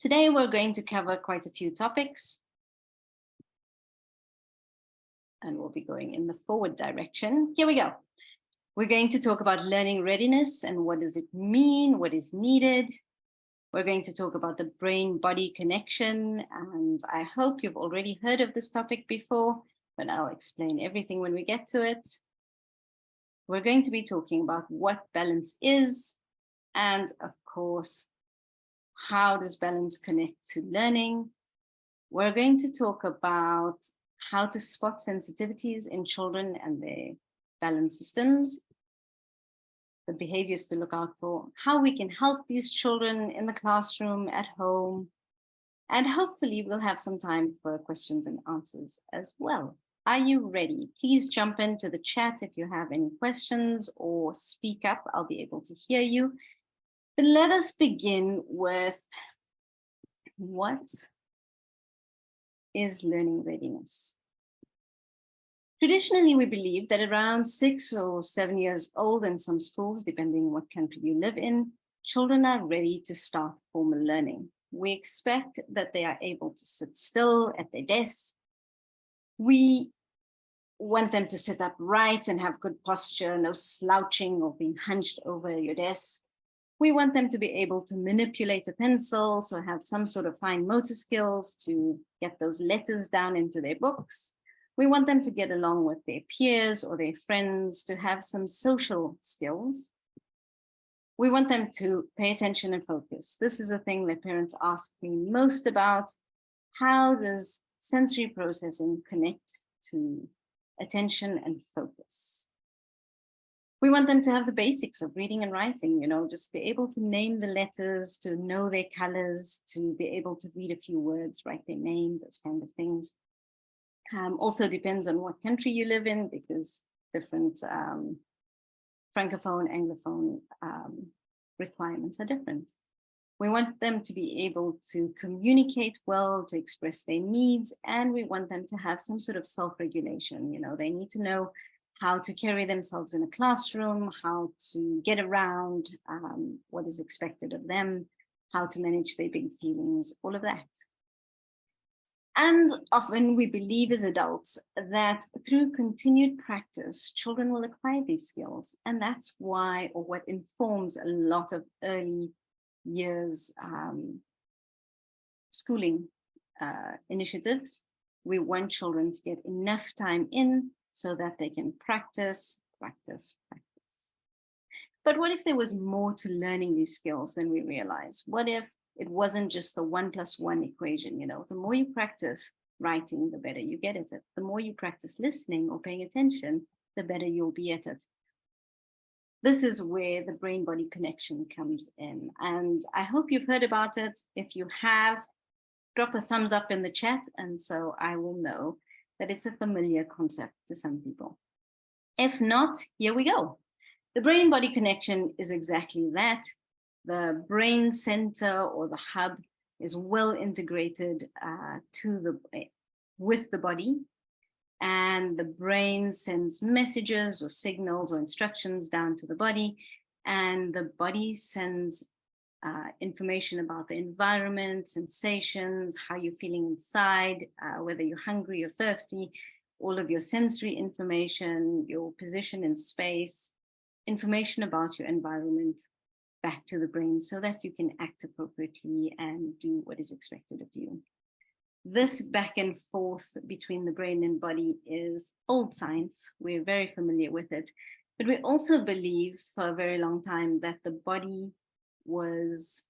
Today, we're going to cover quite a few topics, and we'll be going in the forward direction. Here we go. We're going to talk about learning readiness and what does it mean, what is needed. We're going to talk about the brain-body connection, and I hope you've already heard of this topic before, but I'll explain everything when we get to it. We're going to be talking about what balance is, and of course, how does balance connect to learning? We're going to talk about how to spot sensitivities in children and their balance systems, the behaviors to look out for, how we can help these children in the classroom, at home, and hopefully we'll have some time for questions and answers as well. Are you ready? Please jump into the chat if you have any questions or speak up. I'll be able to hear you. But let us begin with what is learning readiness? Traditionally, we believe that around 6 or 7 years old in some schools, depending on what country you live in, children are ready to start formal learning. We expect that they are able to sit still at their desks. We want them to sit upright and have good posture, no slouching or being hunched over your desk. We want them to be able to manipulate a pencil, so have some sort of fine motor skills to get those letters down into their books. We want them to get along with their peers or their friends, to have some social skills. We want them to pay attention and focus. This is a thing that parents ask me most about. How does sensory processing connect to attention and focus? We want them to have the basics of reading and writing, just be able to name the letters, to know their colors, to be able to read a few words, write their name, those kind of things. Also depends on what country you live in, because different Francophone, Anglophone requirements are different. We want them to be able to communicate well, to express their needs, and we want them to have some sort of self-regulation. They need to know how to carry themselves in a classroom, how to get around, what is expected of them, how to manage their big feelings, all of that. And often we believe as adults that through continued practice, children will acquire these skills. And that's why, or what informs a lot of early years schooling initiatives. We want children to get enough time in so that they can practice. But what if there was more to learning these skills than we realize? What if it wasn't just the 1 + 1 equation? The more you practice writing, the better you get at it. The more you practice listening or paying attention, the better you'll be at it. This is where the brain-body connection comes in. And I hope you've heard about it. If you have, drop a thumbs up in the chat, and so I will know that it's a familiar concept to some people. If not, here we go. The brain-body connection is exactly that. The brain center or the hub is well integrated with the body, and the brain sends messages or signals or instructions down to the body, and the body sends information about the environment, sensations, how you're feeling inside, whether you're hungry or thirsty, all of your sensory information, your position in space, information about your environment back to the brain so that you can act appropriately and do what is expected of you. This back and forth between the brain and body is old science. We're very familiar with it, but we also believe for a very long time that the body was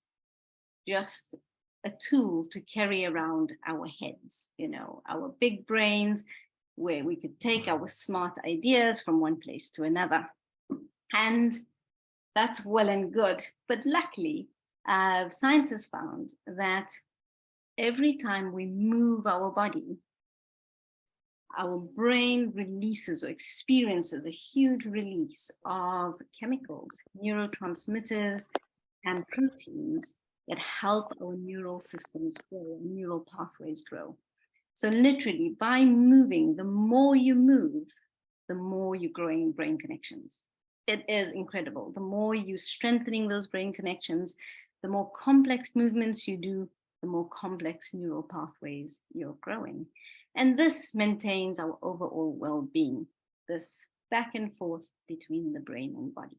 just a tool to carry around our heads, our big brains, where we could take our smart ideas from one place to another. And that's well and good. But luckily, science has found that every time we move our body, our brain releases or experiences a huge release of chemicals, neurotransmitters, and proteins that help our neural systems grow, neural pathways grow. So literally, by moving, the more you move, the more you're growing brain connections. It is incredible. The more you're strengthening those brain connections, the more complex movements you do, the more complex neural pathways you're growing. And this maintains our overall well-being, this back and forth between the brain and body.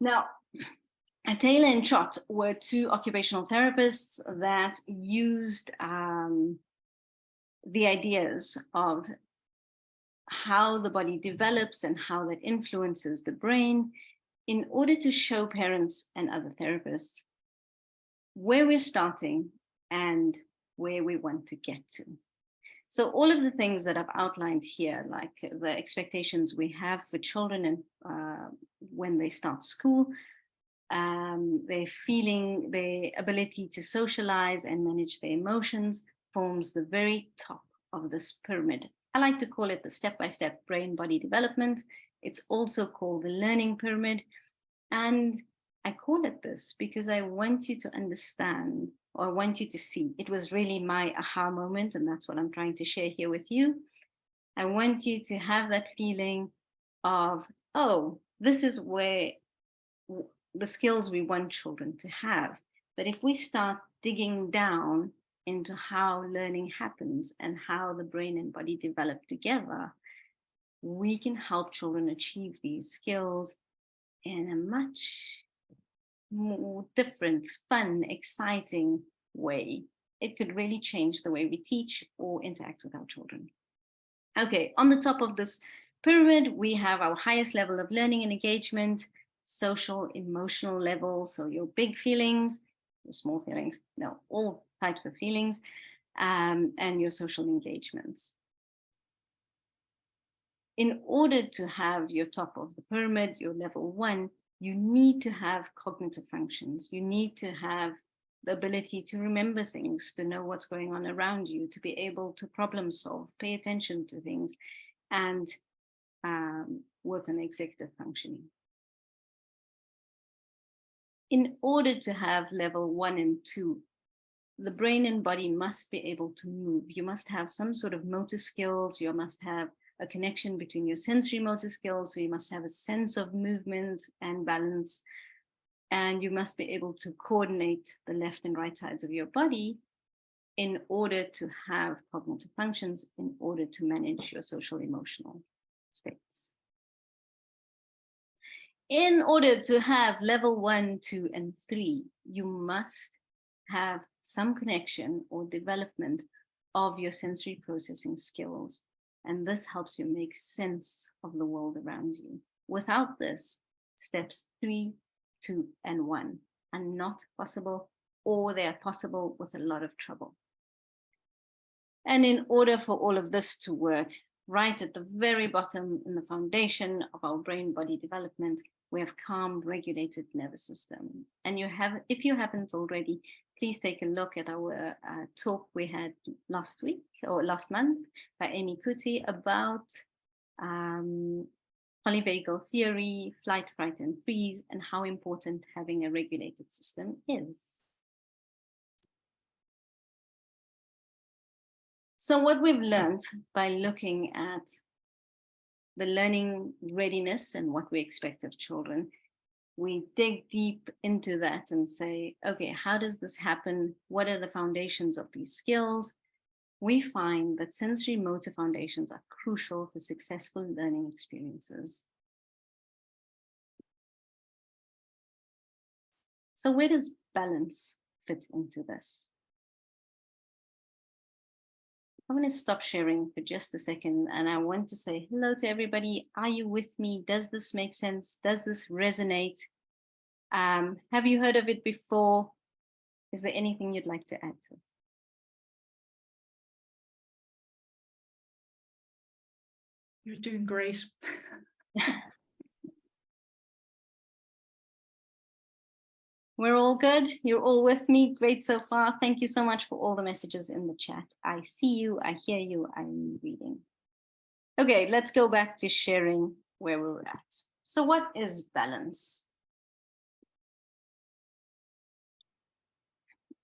Now, Taylor and Trott were two occupational therapists that used the ideas of how the body develops and how that influences the brain in order to show parents and other therapists where we're starting and where we want to get to. So all of the things that I've outlined here, like the expectations we have for children and when they start school, their feeling, their ability to socialize and manage their emotions forms the very top of this pyramid. I like to call it the step-by-step brain-body development. It's also called the learning pyramid. And I call it this because I want you to understand, or I want you to see. It was really my aha moment, and that's what I'm trying to share here with you. I want you to have that feeling of, oh, this is where the skills we want children to have. But if we start digging down into how learning happens and how the brain and body develop together, we can help children achieve these skills in a much more different, fun, exciting way. It could really change the way we teach or interact with our children. Okay, on the top of this pyramid, we have our highest level of learning and engagement, social, emotional level. So your big feelings, your small feelings, no, all types of feelings, and your social engagements. In order to have your top of the pyramid, your level 1, you need to have cognitive functions. You need to have the ability to remember things, to know what's going on around you, to be able to problem solve, pay attention to things, and work on executive functioning. In order to have level 1 and 2, the brain and body must be able to move. You must have some sort of motor skills. You must have a connection between your sensory motor skills. So you must have a sense of movement and balance. And you must be able to coordinate the left and right sides of your body in order to have cognitive functions, in order to manage your social emotional states. In order to have level 1, 2, and 3, you must have some connection or development of your sensory processing skills. And this helps you make sense of the world around you. Without this, steps 3, 2, and 1 are not possible, or they are possible with a lot of trouble. And in order for all of this to work, right at the very bottom in the foundation of our brain-body development, we have calm, regulated nervous system. And if you haven't already, please take a look at our talk we had last week or last month by Amy Kuti about polyvagal theory, flight, fright, and freeze, and how important having a regulated system is. So what we've learned by looking at the learning readiness and what we expect of children, we dig deep into that and say, okay, how does this happen? What are the foundations of these skills? We find that sensory motor foundations are crucial for successful learning experiences. So where does balance fit into this? I'm going to stop sharing for just a second, and I want to say hello to everybody. Are you with me? Does this make sense? Does this resonate? Have you heard of it before? Is there anything you'd like to add to it? You're doing great. We're all good. You're all with me. Great so far. Thank you so much for all the messages in the chat. I see you. I hear you. I'm reading. Okay, let's go back to sharing where we were at. So what is balance?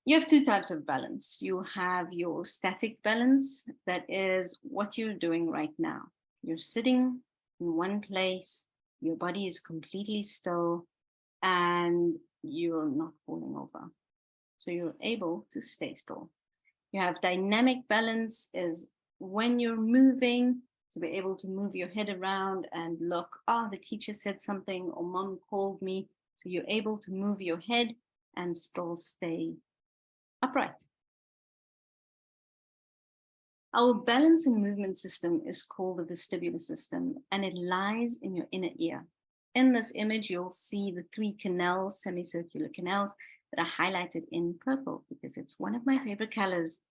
You have two types of balance. You have your static balance, that is what you're doing right now. You're sitting in one place, your body is completely still, and you're not falling over. so you're able to stay still. You have dynamic balance is when you're moving, to be able to move your head around and look, the teacher said something or mom called me. So you're able to move your head and still stay upright. Our balance and movement system is called the vestibular system, and it lies in your inner ear. In this image, you'll see the 3 canals, semicircular canals, that are highlighted in purple because it's one of my favorite colors.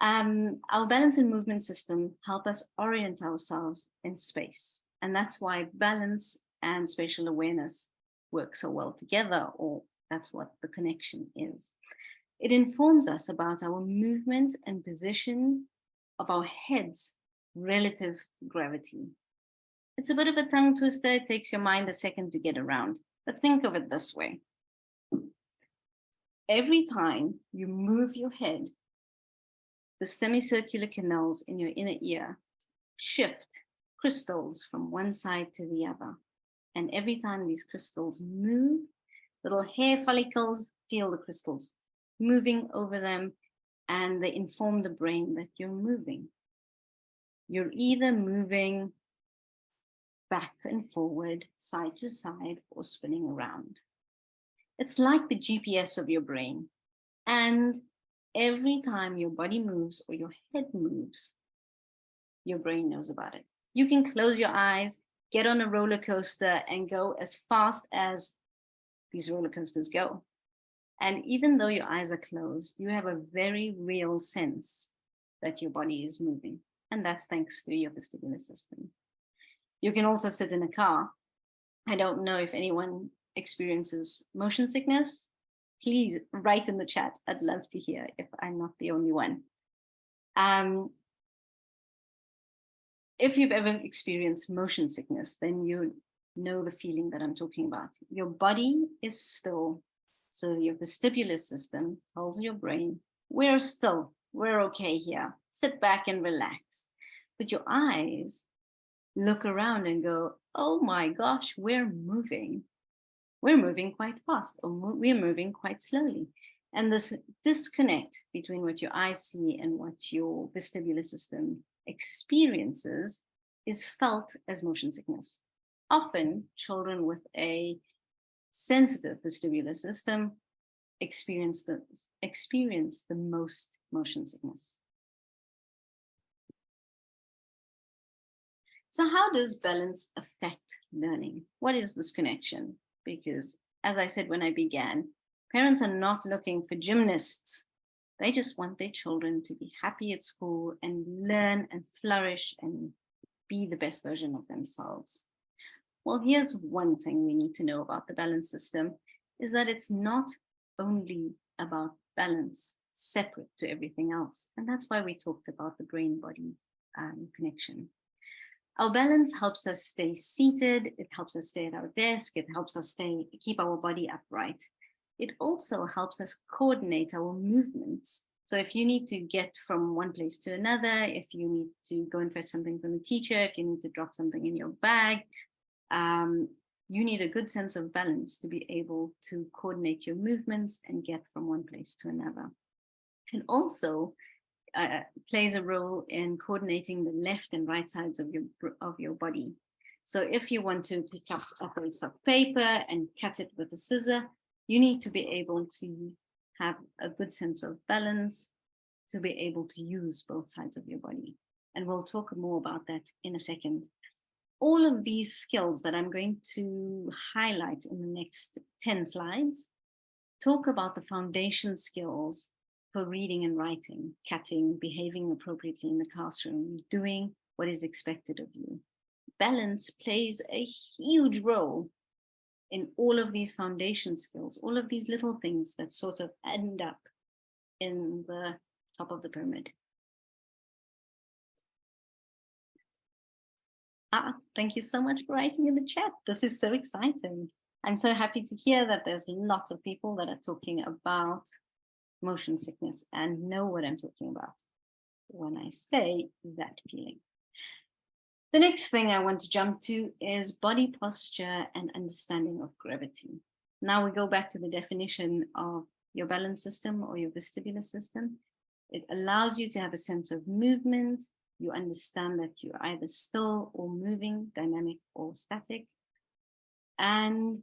Our balance and movement system help us orient ourselves in space. And that's why balance and spatial awareness work so well together, or that's what the connection is. It informs us about our movement and position of our heads relative to gravity. It's a bit of a tongue twister. It takes your mind a second to get around, but think of it this way. Every time you move your head, the semicircular canals in your inner ear shift crystals from one side to the other. And every time these crystals move, little hair follicles feel the crystals moving over them, and they inform the brain that you're moving. You're either moving back and forward, side to side, or spinning around. It's like the GPS of your brain. And every time your body moves or your head moves, your brain knows about it. You can close your eyes, get on a roller coaster, and go as fast as these roller coasters go. And even though your eyes are closed, you have a very real sense that your body is moving. And that's thanks to your vestibular system. You can also sit in a car. I don't know if anyone experiences motion sickness. Please write in the chat. I'd love to hear if I'm not the only one. If you've ever experienced motion sickness, then you know the feeling that I'm talking about. Your body is still. So your vestibular system tells your brain, we're still, we're okay here. Sit back and relax. But your eyes look around and go, oh my gosh, we're moving. We're moving quite fast, or we're moving quite slowly. And this disconnect between what your eyes see and what your vestibular system experiences is felt as motion sickness. Often, children with a sensitive vestibular system experience the most motion sickness. So how does balance affect learning? What is this connection? Because as I said when I began, parents are not looking for gymnasts. They just want their children to be happy at school and learn and flourish and be the best version of themselves. Well, here's one thing we need to know about the balance system, is that it's not only about balance separate to everything else. And that's why we talked about the brain-body connection. Our balance helps us stay seated. It helps us stay at our desk. It helps us keep our body upright. It also helps us coordinate our movements. So if you need to get from one place to another, if you need to go and fetch something from the teacher, if you need to drop something in your bag, you need a good sense of balance to be able to coordinate your movements and get from one place to another. It also plays a role in coordinating the left and right sides of your body. So if you want to pick up a piece of paper and cut it with a scissor, you need to be able to have a good sense of balance to be able to use both sides of your body. And we'll talk more about that in a second. All of these skills that I'm going to highlight in the next 10 slides talk about the foundation skills for reading and writing, cutting, behaving appropriately in the classroom, doing what is expected of you. Balance plays a huge role in all of these foundation skills, all of these little things that sort of end up in the top of the pyramid. Thank you so much for writing in the chat. This is so exciting. I'm so happy to hear that there's lots of people that are talking about motion sickness and know what I'm talking about when I say that feeling. The next thing I want to jump to is body posture and understanding of gravity. Now we go back to the definition of your balance system or your vestibular system. It allows you to have a sense of movement. You understand that you're either still or moving, dynamic or static. And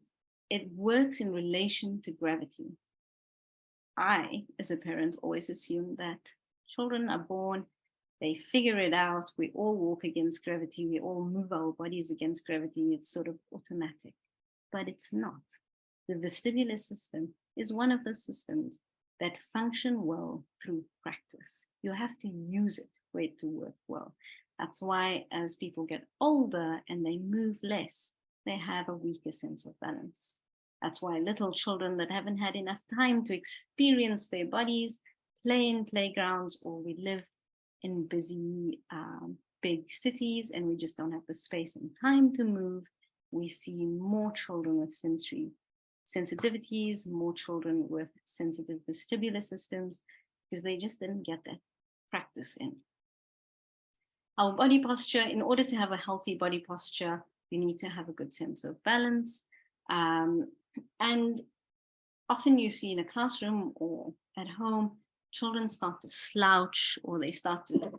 it works in relation to gravity. I, as a parent, always assume that children are born, they figure it out. We all walk against gravity. We all move our bodies against gravity. It's sort of automatic, but it's not. The vestibular system is one of those systems that function well through practice. You have to use it for it to work well. That's why as people get older and they move less, they have a weaker sense of balance. That's why little children that haven't had enough time to experience their bodies play in playgrounds, or we live in busy big cities and we just don't have the space and time to move. We see more children with sensory sensitivities, more children with sensitive vestibular systems, because they just didn't get that practice in. Our body posture, in order to have a healthy body posture, you need to have a good sense of balance. And often you see in a classroom or at home, children start to slouch, or they start to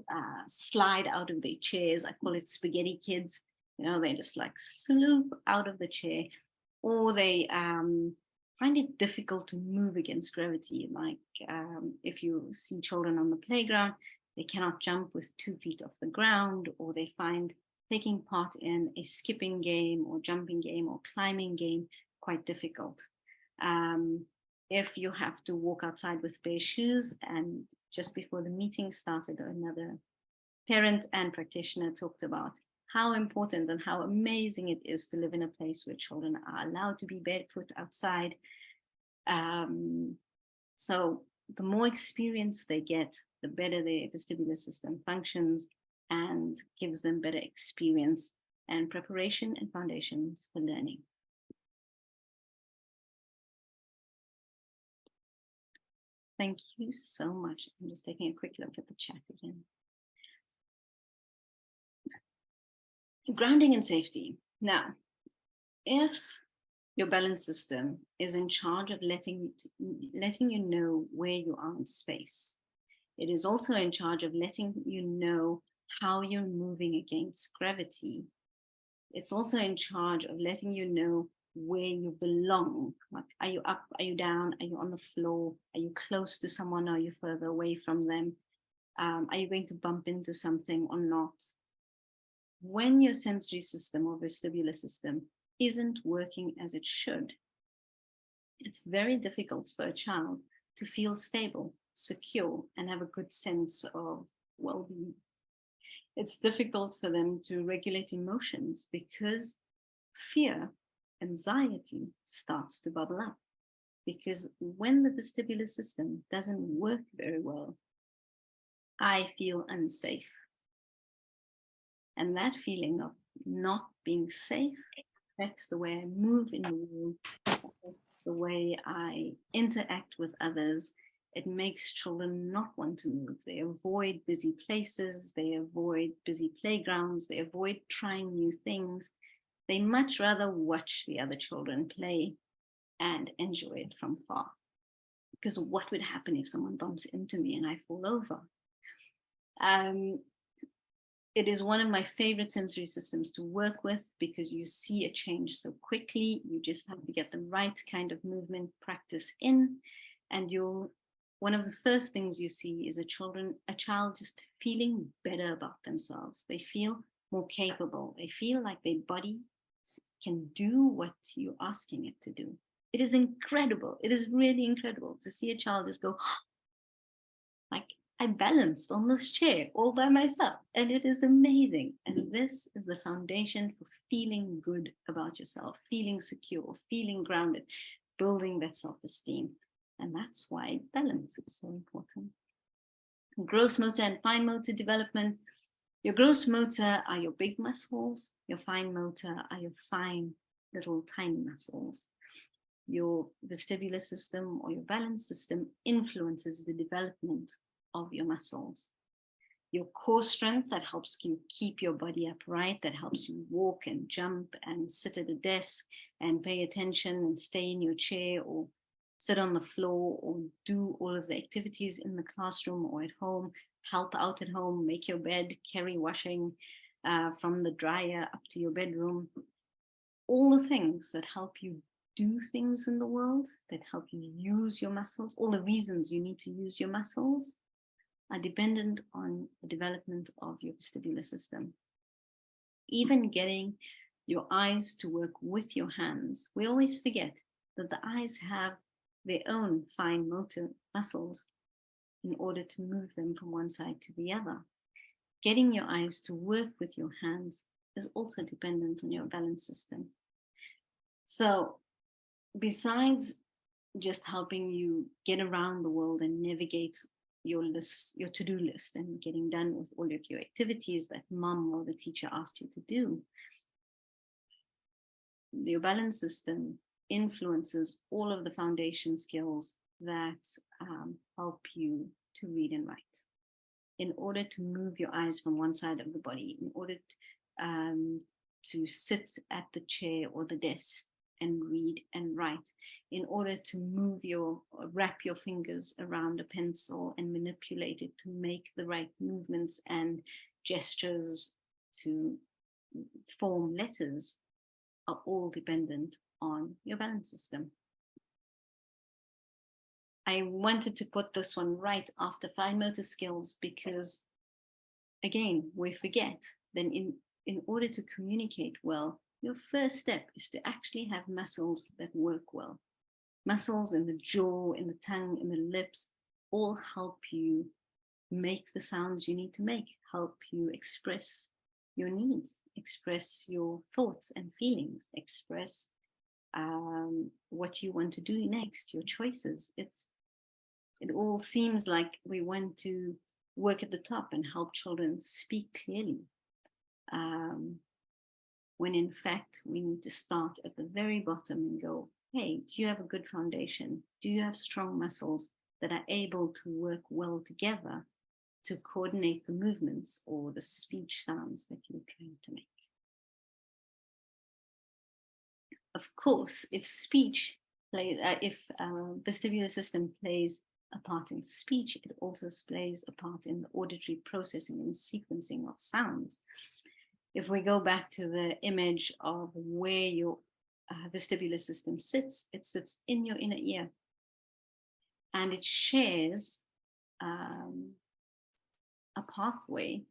slide out of their chairs. I call it spaghetti kids. You know, they just like sloop out of the chair, or they find it difficult to move against gravity. Like if you see children on the playground, they cannot jump with 2 feet off the ground, or they find taking part in a skipping game or jumping game or climbing game quite difficult. If you have to walk outside with bare shoes, and just before the meeting started, another parent and practitioner talked about how important and how amazing it is to live in a place where children are allowed to be barefoot outside. So the more experience they get, the better their vestibular system functions and gives them better experience and preparation and foundations for learning. Thank you so much. I'm just taking a quick look at the chat again. Grounding and safety. Now, if your balance system is in charge of letting you know where you are in space, it is also in charge of letting you know how you're moving against gravity. It's also in charge of letting you know where you belong. Like, are you up? Are you down? Are you on the floor? Are you close to someone? Or are you further away from them? Are you going to bump into something or not? When your sensory system or vestibular system isn't working as it should, it's very difficult for a child to feel stable, secure, and have a good sense of well-being. It's difficult for them to regulate emotions because fear, anxiety starts to bubble up. Because when the vestibular system doesn't work very well, I feel unsafe. And that feeling of not being safe affects the way I move in the world, affects the way I interact with others. It makes children not want to move. They avoid busy places, they avoid busy playgrounds, they avoid trying new things. They much rather watch the other children play and enjoy it from far. Because what would happen if someone bumps into me and I fall over? It is one of my favorite sensory systems to work with because you see a change so quickly. You just have to get the right kind of movement practice in, and one of the first things you see is a child just feeling better about themselves. They feel more capable. They feel like their body can do what you're asking it to do. It is incredible. It is really incredible to see a child just go, like, I balanced on this chair all by myself, and it is amazing. And this is the foundation for feeling good about yourself, feeling secure, feeling grounded, building that self-esteem. And that's why balance is so important. Gross motor and fine motor development. Your gross motor are your big muscles. Your fine motor are your fine little tiny muscles. Your vestibular system or your balance system influences the development of your muscles. Your core strength, that helps you keep your body upright, that helps you walk and jump and sit at a desk and pay attention and stay in your chair or sit on the floor or do all of the activities in the classroom or at home, help out at home, make your bed, carry washing from the dryer up to your bedroom. All the things that help you do things in the world, that help you use your muscles, all the reasons you need to use your muscles are dependent on the development of your vestibular system. Even getting your eyes to work with your hands, we always forget that the eyes have their own fine motor muscles in order to move them from one side to the other. Getting your eyes to work with your hands is also dependent on your balance system. So besides just helping you get around the world and navigate your list, your to-do list, and getting done with all of your activities that mom or the teacher asked you to do, your balance system influences all of the foundation skills that help you to read and write. In order to move your eyes from one side of the body, in order to sit at the chair or the desk and read and write, in order to wrap your fingers around a pencil and manipulate it to make the right movements and gestures to form letters, are all dependent on your balance system. I wanted to put this one right after fine motor skills because, again, we forget that in order to communicate well, your first step is to actually have muscles that work well. Muscles in the jaw, in the tongue, in the lips, all help you make the sounds you need to make, help you express your needs, express your thoughts and feelings, express what you want to do next, your choices. It all seems like we want to work at the top and help children speak clearly. When in fact, we need to start at the very bottom and go, hey, do you have a good foundation? Do you have strong muscles that are able to work well together to coordinate the movements or the speech sounds that you're trying to make? Of course, if vestibular system plays a part in speech, it also plays a part in the auditory processing and sequencing of sounds. If we go back to the image of where your vestibular system sits, it sits in your inner ear, and it shares a pathway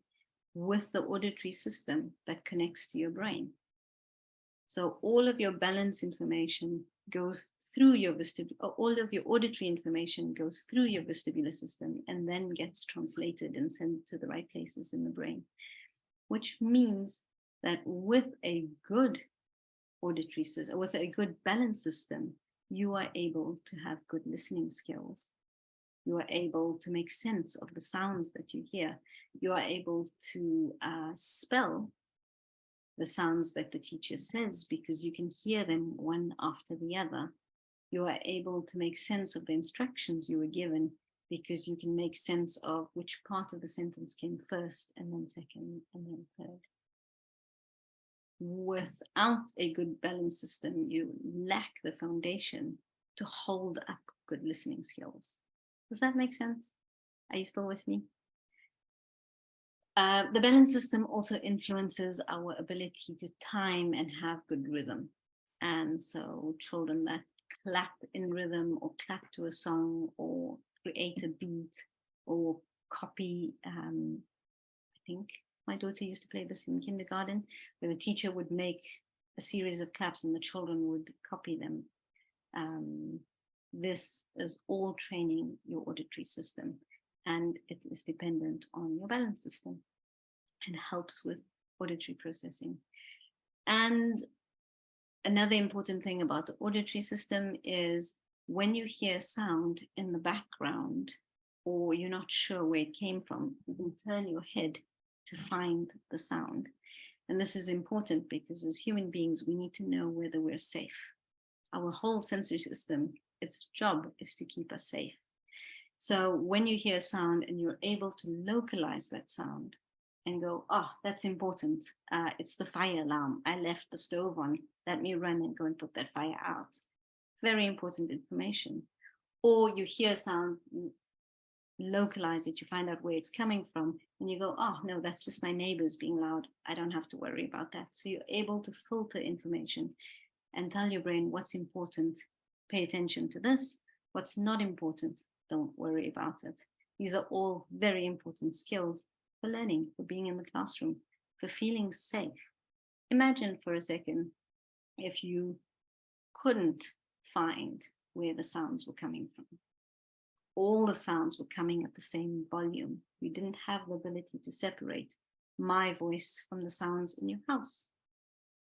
with the auditory system that connects to your brain. So all of your balance information goes through your all of your auditory information goes through your vestibular system and then gets translated and sent to the right places in the brain, which means that with a good auditory system, with a good balance system, you are able to have good listening skills. You are able to make sense of the sounds that you hear. You are able to spell the sounds that the teacher says because you can hear them one after the other. You are able to make sense of the instructions you were given because you can make sense of which part of the sentence came first and then second and then third. Without a good balance system, you lack the foundation to hold up good listening skills. Does that make sense? Are you still with me? The balance system also influences our ability to time and have good rhythm. And so children that clap in rhythm or clap to a song or create a beat or copy, I think my daughter used to play this in kindergarten, where the teacher would make a series of claps and the children would copy them. This is all training your auditory system, and it is dependent on your balance system and helps with auditory processing. And another important thing about the auditory system is when you hear sound in the background or you're not sure where it came from, you can turn your head to find the sound. And this is important because as human beings, we need to know whether we're safe. Our whole sensory system, its job is to keep us safe. So when you hear sound and you're able to localize that sound and go, oh, that's important. It's the fire alarm. I left the stove on. Let me run and go and put that fire out. Very important information. Or you hear sound, you localize it, you find out where it's coming from, and you go, oh no, that's just my neighbors being loud. I don't have to worry about that. So you're able to filter information and tell your brain what's important. Pay attention to this. What's not important, don't worry about it. These are all very important skills for learning, for being in the classroom, for feeling safe. Imagine for a second if you couldn't find where the sounds were coming from. All the sounds were coming at the same volume. You didn't have the ability to separate my voice from the sounds in your house.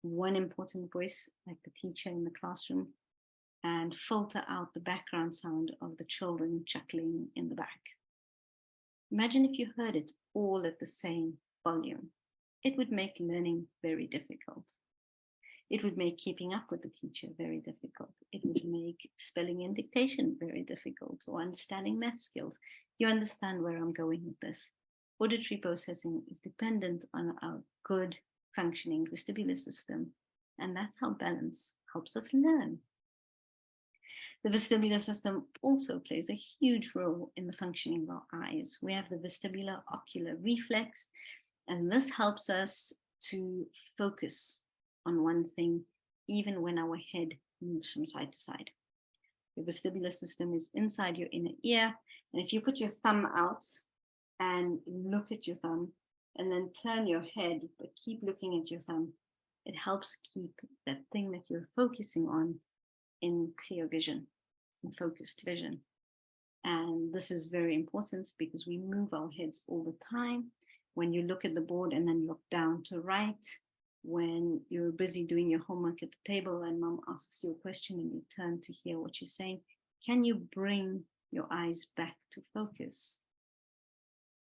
One important voice, like the teacher in the classroom, and filter out the background sound of the children chuckling in the back. Imagine if you heard it all at the same volume. It would make learning very difficult. It would make keeping up with the teacher very difficult. It would make spelling and dictation very difficult, or understanding math skills. You understand where I'm going with this. Auditory processing is dependent on a good functioning vestibular system, and that's how balance helps us learn. The vestibular system also plays a huge role in the functioning of our eyes. We have the vestibular ocular reflex, and this helps us to focus on one thing, even when our head moves from side to side. The vestibular system is inside your inner ear, and if you put your thumb out and look at your thumb, and then turn your head, but keep looking at your thumb, it helps keep that thing that you're focusing on in clear vision, in focused vision. And this is very important because we move our heads all the time. When you look at the board and then look down to right, when you're busy doing your homework at the table and mom asks you a question and you turn to hear what she's saying, can you bring your eyes back to focus?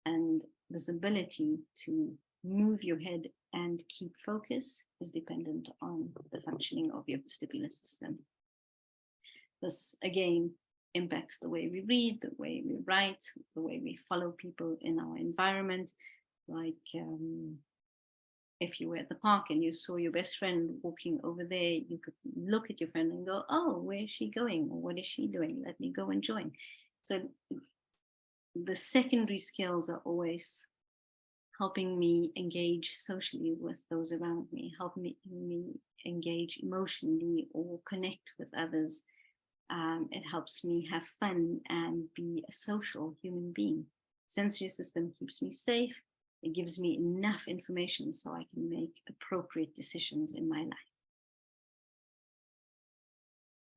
And this ability to move your head and keep focus is dependent on the functioning of your vestibular system. This, again, impacts the way we read, the way we write, the way we follow people in our environment. Like if you were at the park and you saw your best friend walking over there, you could look at your friend and go, oh, where is she going? Or what is she doing? Let me go and join. So the secondary skills are always helping me engage socially with those around me, helping me engage emotionally or connect with others. It helps me have fun and be a social human being. Sensory system keeps me safe. It gives me enough information so I can make appropriate decisions in my life.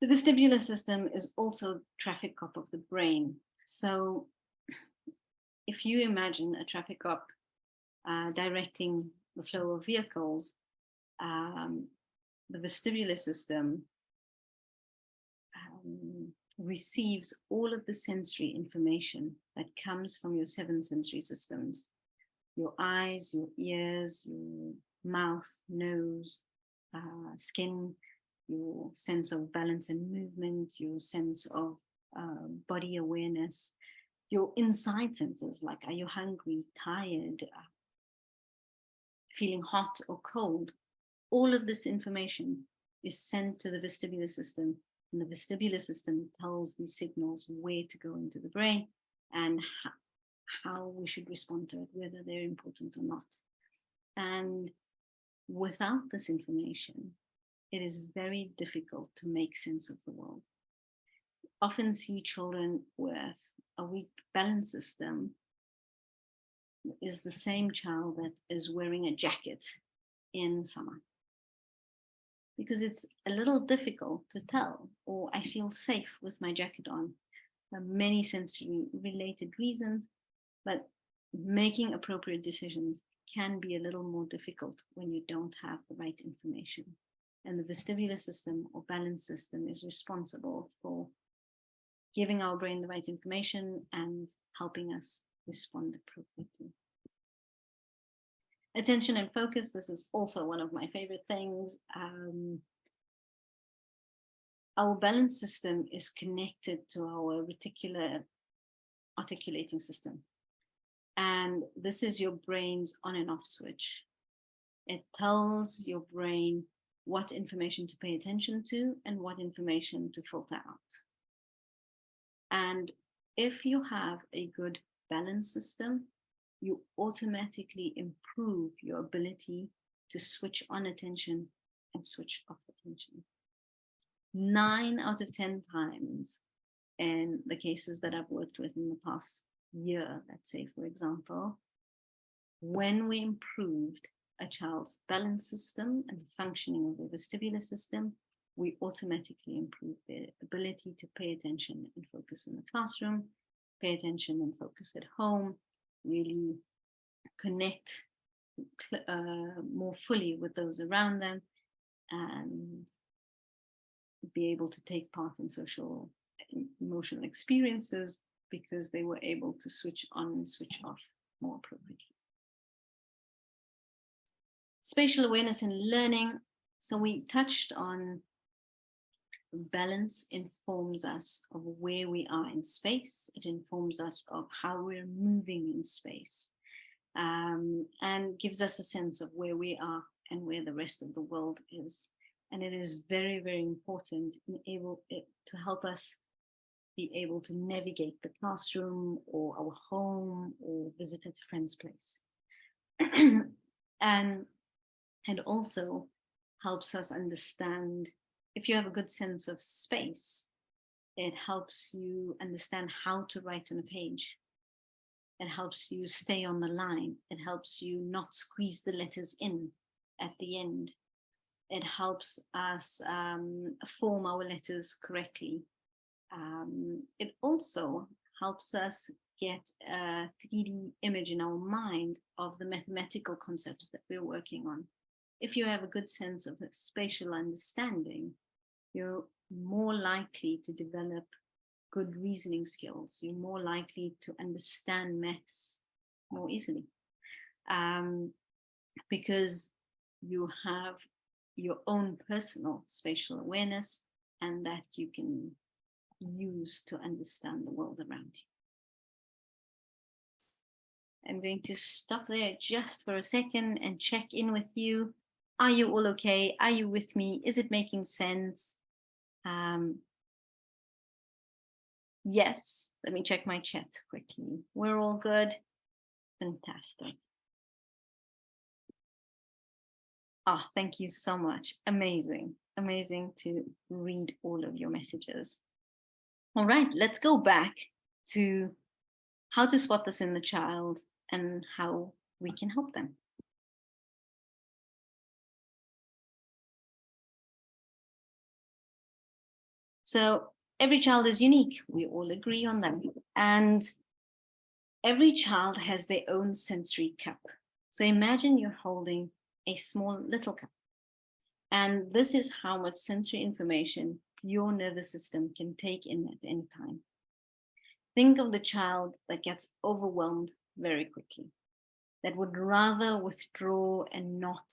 The vestibular system is also traffic cop of the brain. So if you imagine a traffic cop directing the flow of vehicles, the vestibular system receives all of the sensory information that comes from your 7 sensory systems: your eyes, your ears, your mouth, nose, skin, your sense of balance and movement, your sense of body awareness, your inside senses, like are you hungry, tired, feeling hot or cold. All of this information is sent to the vestibular system, and the vestibular system tells these signals where to go into the brain and how we should respond to it, whether they're important or not. And without this information, it is very difficult to make sense of the world. Often see children with a weak balance system is the same child that is wearing a jacket in summer, because it's a little difficult to tell, or I feel safe with my jacket on. There are many sensory related reasons, but making appropriate decisions can be a little more difficult when you don't have the right information. And the vestibular system or balance system is responsible for giving our brain the right information and helping us respond appropriately. Attention and focus, this is also one of my favorite things. Our balance system is connected to our reticular articulating system. And this is your brain's on and off switch. It tells your brain what information to pay attention to and what information to filter out. And if you have a good balance system, you automatically improve your ability to switch on attention and switch off attention. 9 out of 10 times in the cases that I've worked with in the past year, let's say, for example, when we improved a child's balance system and the functioning of the vestibular system, we automatically improve their ability to pay attention and focus in the classroom, pay attention and focus at home, really connect more fully with those around them, and be able to take part in social emotional experiences because they were able to switch on and switch off more appropriately. Spatial awareness in learning. So we touched on balance informs us of where we are in space. It informs us of how we're moving in space, and gives us a sense of where we are and where the rest of the world is. And it is very, very important to help us be able to navigate the classroom or our home or visit at a friend's place. And also helps us understand, if you have a good sense of space, it helps you understand how to write on a page. It helps you stay on the line. It helps you not squeeze the letters in at the end. It helps us form our letters correctly. It also helps us get a 3D image in our mind of the mathematical concepts that we're working on. If you have a good sense of spatial understanding, you're more likely to develop good reasoning skills. You're more likely to understand maths more easily, because you have your own personal spatial awareness, and that you can use to understand the world around you. I'm going to stop there just for a second and check in with you. Are you all okay? Are you with me? Is it making sense? Yes, let me check my chat quickly. We're all good. Fantastic. Oh, thank you so much. Amazing. Amazing to read all of your messages. All right, let's go back to how to spot this in the child and how we can help them. So every child is unique. We all agree on that. And every child has their own sensory cup. So imagine you're holding a small little cup. And this is how much sensory information your nervous system can take in at any time. Think of the child that gets overwhelmed very quickly, that would rather withdraw and not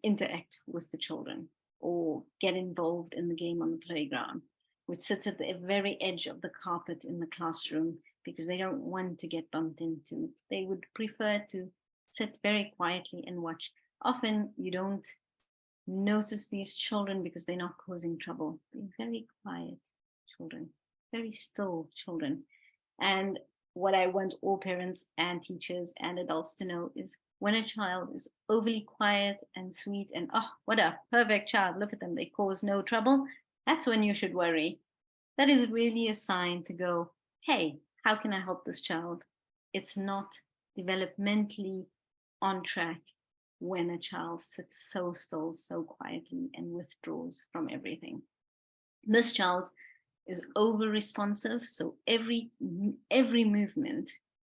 interact with the children or get involved in the game on the playground, which sits at the very edge of the carpet in the classroom because they don't want to get bumped into. They would prefer to sit very quietly and watch. Often you don't notice these children because they're not causing trouble. They're very quiet children, very still children. And what I want all parents and teachers and adults to know is when a child is overly quiet and sweet and, oh, what a perfect child, look at them, they cause no trouble, that's when you should worry. That is really a sign to go, hey, how can I help this child? It's not developmentally on track when a child sits so still, so quietly, and withdraws from everything. This child is over responsive, so every movement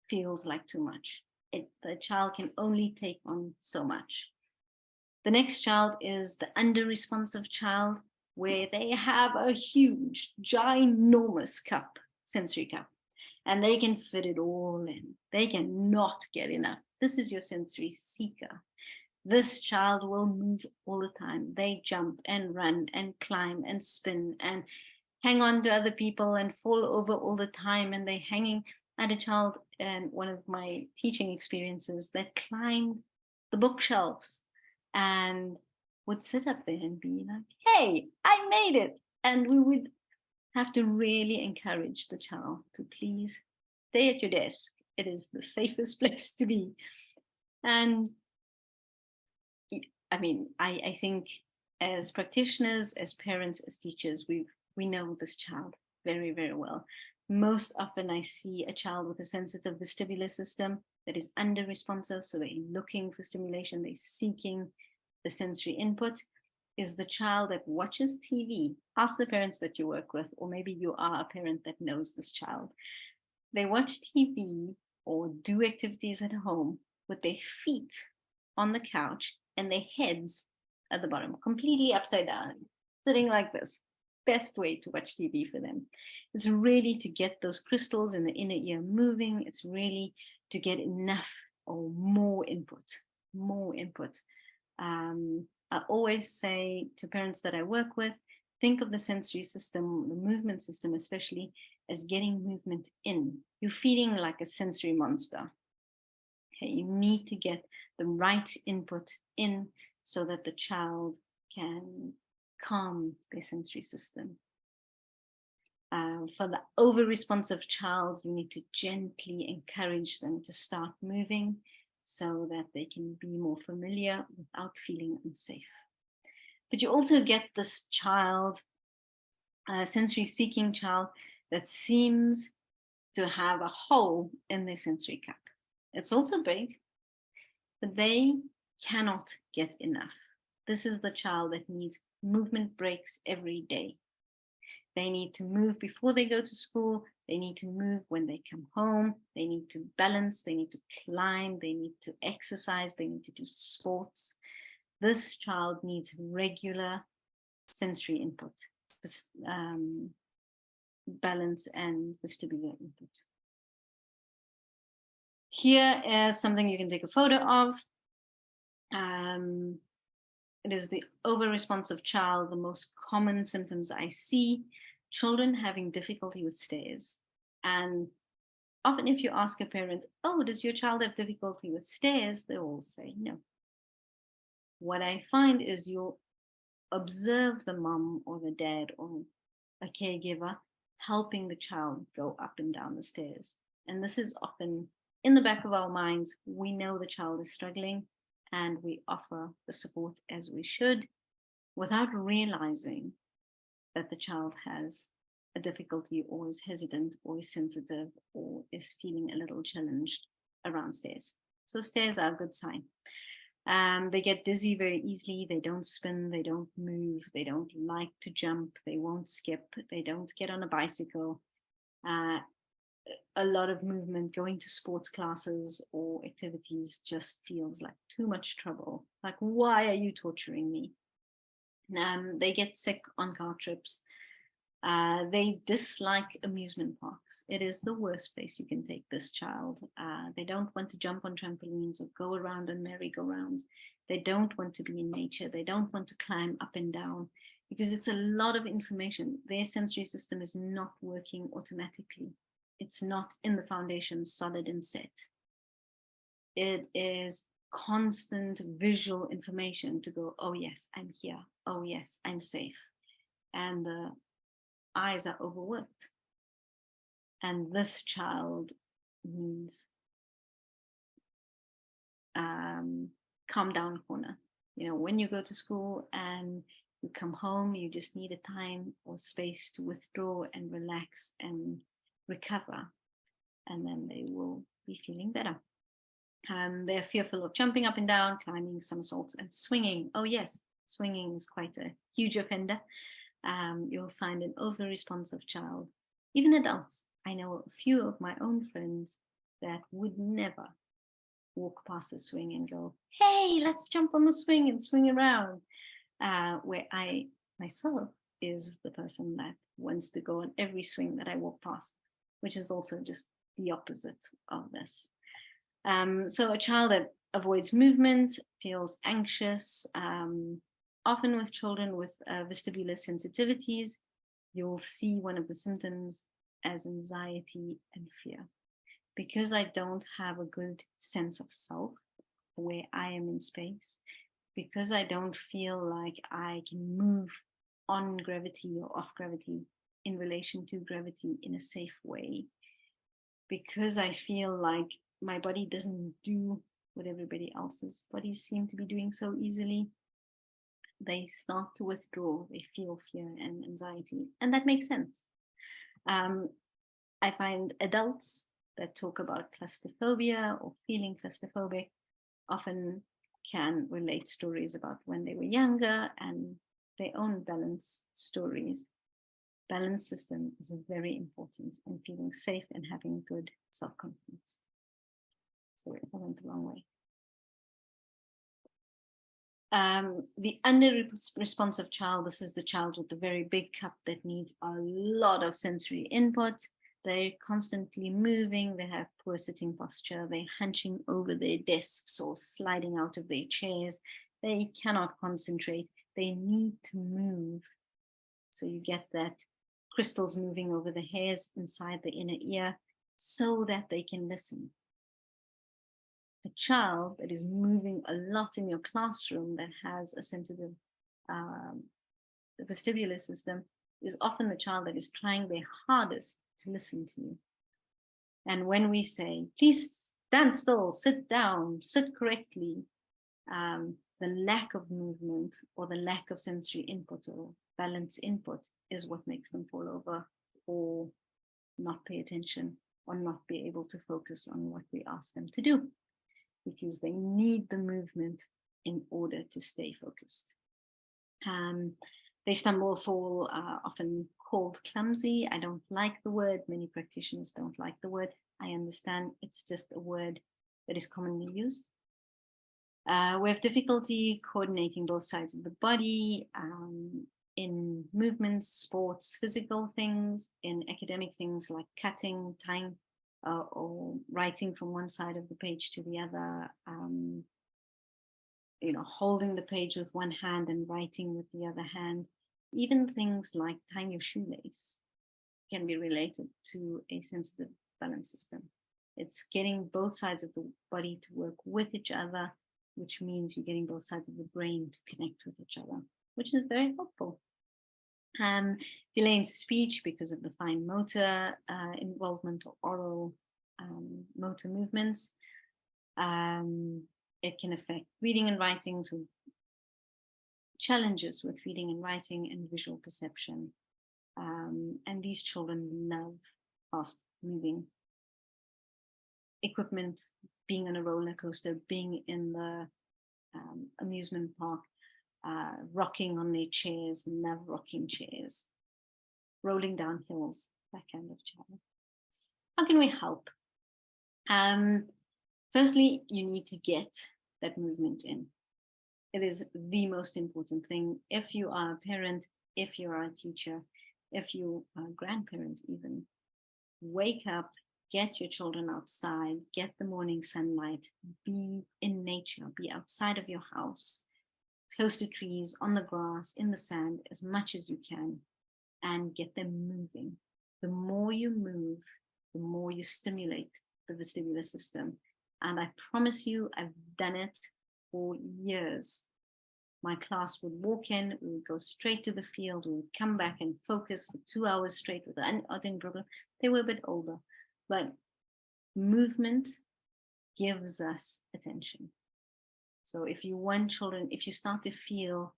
feels like too much. The child can only take on so much. The next child is the under responsive child, where they have a huge, ginormous cup, sensory cup, and they can fit it all in. They cannot get enough. This is your sensory seeker. This child will move all the time. They jump and run and climb and spin and hang on to other people and fall over all the time. And they're hanging at a child, and one of my teaching experiences, that climbed the bookshelves and would sit up there and be like, hey, I made it. And we would have to really encourage the child to please stay at your desk. It is the safest place to be. And I mean, I think as practitioners, as parents, as teachers, we know this child very, very well. Most often I see a child with a sensitive vestibular system that is under responsive. So they're looking for stimulation, they're seeking the sensory input. Is the child that watches TV. Ask the parents that you work with, or maybe you are a parent that knows this child. They watch TV or do activities at home with their feet on the couch and their heads at the bottom, completely upside down, sitting like this. Best way to watch TV for them. It's really to get those crystals in the inner ear moving. It's really to get enough or more input, more input. I always say to parents that I work with, think of the sensory system, the movement system especially, as getting movement in. You're feeding like a sensory monster. Okay, you need to get the right input in so that the child can calm their sensory system. For the over-responsive child, you need to gently encourage them to start moving so that they can be more familiar without feeling unsafe. But you also get this child, sensory seeking child, that seems to have a hole in their sensory cup. It's also big, but they cannot get enough. This is the child that needs movement breaks every day. They need to move before they go to school. They need to move when they come home. They need to balance. They need to climb. They need to exercise. They need to do sports. This child needs regular sensory input, balance and vestibular input. Here is something you can take a photo of. It is the over-responsive child, the most common symptoms I see. Children having difficulty with stairs. And often if you ask a parent, oh, does your child have difficulty with stairs? They all say no. What I find is you'll observe the mom or the dad or a caregiver helping the child go up and down the stairs. And this is often in the back of our minds. We know the child is struggling and we offer the support as we should without realizing that the child has a difficulty or is hesitant or is sensitive or is feeling a little challenged around stairs. So stairs are a good sign. They get dizzy very easily. They don't spin. They don't move. They don't like to jump. They won't skip. They don't get on a bicycle. A lot of movement, going to sports classes or activities just feels like too much trouble. Like, why are you torturing me? They get sick on car trips. They dislike amusement parks. It is the worst place you can take this child. They don't want to jump on trampolines or go around on merry-go-rounds. They don't want to be in nature. They don't want to climb up and down because it's a lot of information. Their sensory system is not working automatically. It's not in the foundation solid and set. It is constant visual information to go, oh yes, I'm here. Oh yes, I'm safe. And the eyes are overworked. And this child needs calm down corner. You know, when you go to school and you come home, you just need a time or space to withdraw and relax and recover. And then they will be feeling better. They're fearful of jumping up and down, climbing somersaults, and swinging. Oh yes, swinging is quite a huge offender. You'll find an over-responsive child. Even adults. I know a few of my own friends that would never walk past a swing and go, hey, let's jump on the swing and swing around. Where I myself is the person that wants to go on every swing that I walk past, which is also just the opposite of this. So a child that avoids movement, feels anxious, often with children with vestibular sensitivities, you'll see one of the symptoms as anxiety and fear. Because I don't have a good sense of self, where I am in space, because I don't feel like I can move on gravity or off gravity in relation to gravity in a safe way. Because I feel like my body doesn't do what everybody else's bodies seem to be doing so easily, they start to withdraw, they feel fear and anxiety, and that makes sense. I find adults that talk about claustrophobia or feeling claustrophobic often can relate stories about when they were younger and their own balance stories. Balance system is very important in feeling safe and having good self-confidence. Sorry, I went the wrong way. The under-responsive child, this is the child with the very big cup that needs a lot of sensory input. They're constantly moving, they have poor sitting posture, they're hunching over their desks or sliding out of their chairs. They cannot concentrate, they need to move. So you get that crystals moving over the hairs inside the inner ear so that they can listen. A child that is moving a lot in your classroom that has a sensitive vestibular system is often the child that is trying their hardest to listen to you. And when we say, please stand still, sit down, sit correctly, the lack of movement or the lack of sensory input or balance input is what makes them fall over or not pay attention or not be able to focus on what we ask them to do, because they need the movement in order to stay focused. They stumble, fall, often called clumsy. I don't like the word. Many practitioners don't like the word. I understand it's just a word that is commonly used. We have difficulty coordinating both sides of the body in movements, sports, physical things, in academic things like cutting, tying, or writing from one side of the page to the other, holding the page with one hand and writing with the other hand. Even things like tying your shoelace can be related to a sensitive balance system. It's getting both sides of the body to work with each other, which means you're getting both sides of the brain to connect with each other, which is very helpful. Delay in speech because of the fine motor involvement or oral motor movements. It can affect reading and writing, so challenges with reading and writing and visual perception. And these children love fast moving equipment, being on a roller coaster, being in the amusement park, rocking on their chairs, love rocking chairs, rolling down hills, that kind of child. How can we help? Firstly, you need to get that movement in. It is the most important thing. If you are a parent, if you are a teacher, if you are a grandparent even, wake up, get your children outside, get the morning sunlight, be in nature, be outside of your house, close to trees, on the grass, in the sand, as much as you can, and get them moving. The more you move, the more you stimulate the vestibular system. And I promise you, I've done it for years. My class would walk in, we would go straight to the field, we would come back and focus for 2 hours straight with any problem. They were a bit older, but movement gives us attention. So if you want children, if you start to feel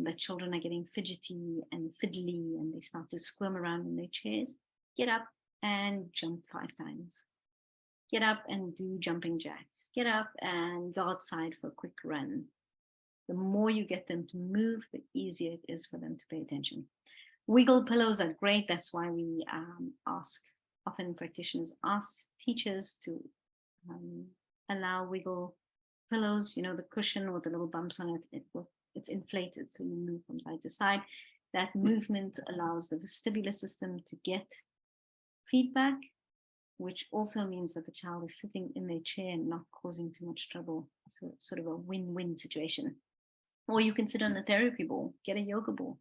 that children are getting fidgety and fiddly and they start to squirm around in their chairs, get up and jump 5 times. Get up and do jumping jacks. Get up and go outside for a quick run. The more you get them to move, the easier it is for them to pay attention. Wiggle pillows are great. That's why we often practitioners ask teachers to allow wiggle pillows, the cushion with the little bumps on it, it's inflated, so you move from side to side. That movement allows the vestibular system to get feedback, which also means that the child is sitting in their chair and not causing too much trouble. So sort of a win-win situation. Or you can sit on a therapy ball, get a yoga ball,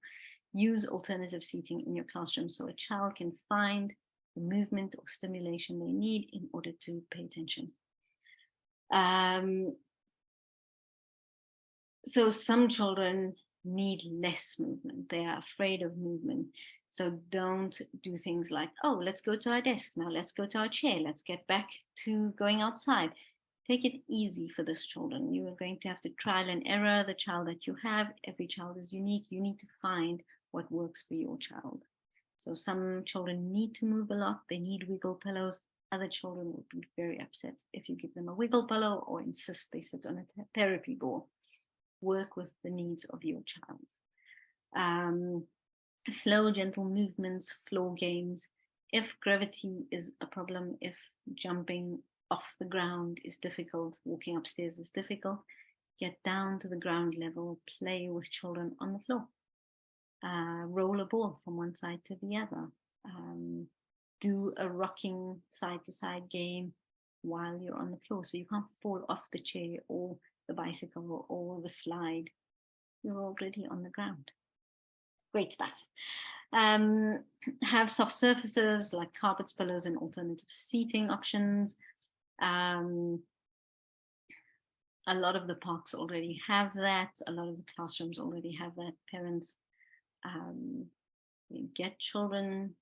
use alternative seating in your classroom so a child can find the movement or stimulation they need in order to pay attention. So some children need less movement. They are afraid of movement. So don't do things like, oh, let's go to our desk now, let's go to our chair, let's get back to going outside. Take it easy for this children. You are going to have to trial and error the child that you have. Every child is unique. You need to find what works for your child. So some children need to move a lot. They need wiggle pillows. Other children will be very upset if you give them a wiggle pillow or insist they sit on a therapy ball. Work with the needs of your child. Slow, gentle movements, floor games. If gravity is a problem, if jumping off the ground is difficult, walking upstairs is difficult, get down to the ground level, play with children on the floor. Roll a ball from one side to the other. Do a rocking side to side game while you're on the floor. So you can't fall off the chair or the bicycle or the slide. You're already on the ground. Great stuff. Have soft surfaces like carpets, pillows, and alternative seating options. A lot of the parks already have that. A lot of the classrooms already have that. Parents get children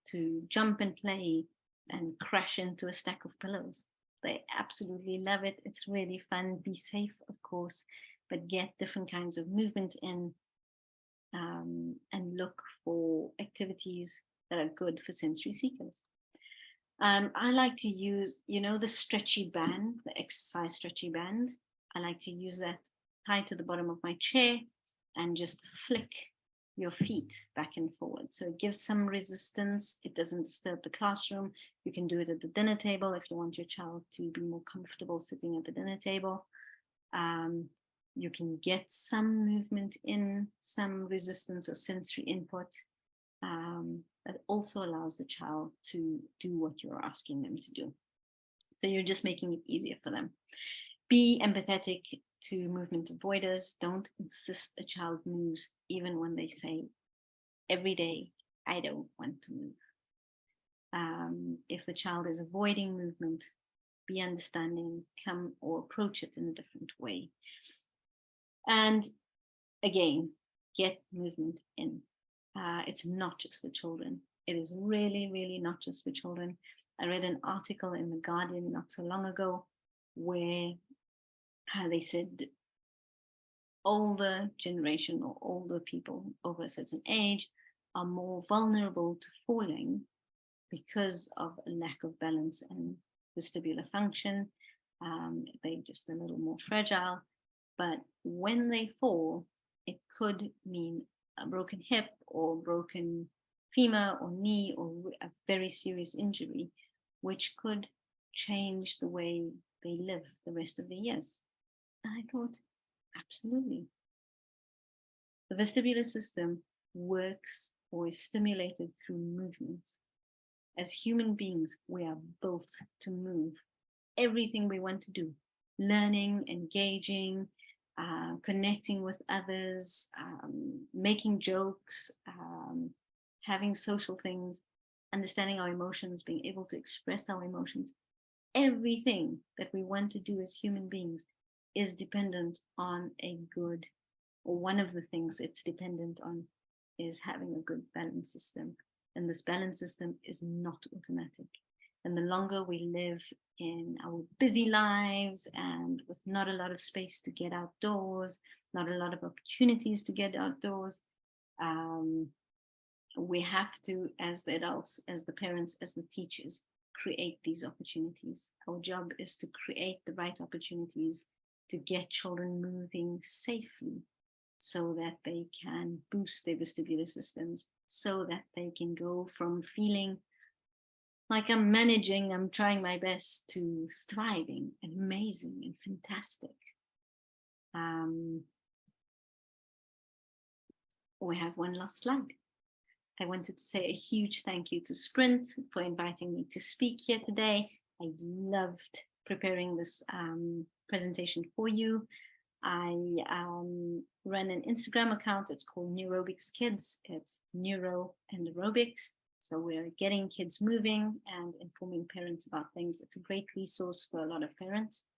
to jump and play and crash into a stack of pillows. They absolutely love it. It's really fun. Be safe, of course, but get different kinds of movement in, and look for activities that are good for sensory seekers. I like to use, the stretchy band, the exercise stretchy band. I like to use that tied to the bottom of my chair and just flick your feet back and forward. So it gives some resistance. It doesn't disturb the classroom. You can do it at the dinner table if you want your child to be more comfortable sitting at the dinner table. You can get some movement in, some resistance or sensory input. That also allows the child to do what you're asking them to do. So you're just making it easier for them. Be empathetic to movement avoiders. Don't insist a child moves, even when they say, every day, I don't want to move. If the child is avoiding movement, be understanding, come or approach it in a different way. And again, get movement in. It's not just for children. It is really, really not just for children. I read an article in The Guardian not so long ago where they said older generation or older people over a certain age are more vulnerable to falling because of a lack of balance and vestibular function. They're just a little more fragile. But when they fall, it could mean a broken hip or broken femur or knee or a very serious injury, which could change the way they live the rest of their years. And I thought, absolutely. The vestibular system works or is stimulated through movement. As human beings, we are built to move. Everything we want to do, learning, engaging, connecting with others, making jokes, having social things, understanding our emotions, being able to express our emotions. Everything that we want to do as human beings is dependent on a good, or one of the things it's dependent on is having a good balance system. And this balance system is not automatic. And the longer we live in our busy lives and with not a lot of space to get outdoors, not a lot of opportunities to get outdoors, we have to, as the adults, as the parents, as the teachers, create these opportunities. Our job is to create the right opportunities to get children moving safely so that they can boost their vestibular systems, so that they can go from feeling like I'm managing, I'm trying my best, to thriving and amazing and fantastic. We have one last slide. I wanted to say a huge thank you to Sprint for inviting me to speak here today. I loved preparing this presentation for you. I run an Instagram account. It's called Neurobics Kids. It's neuro and aerobics. So we're getting kids moving and informing parents about things. It's a great resource for a lot of parents.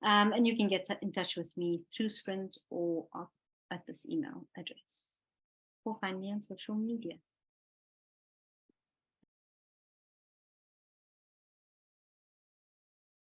And you can get in touch with me through Sprint or at this email address, or find me on social media.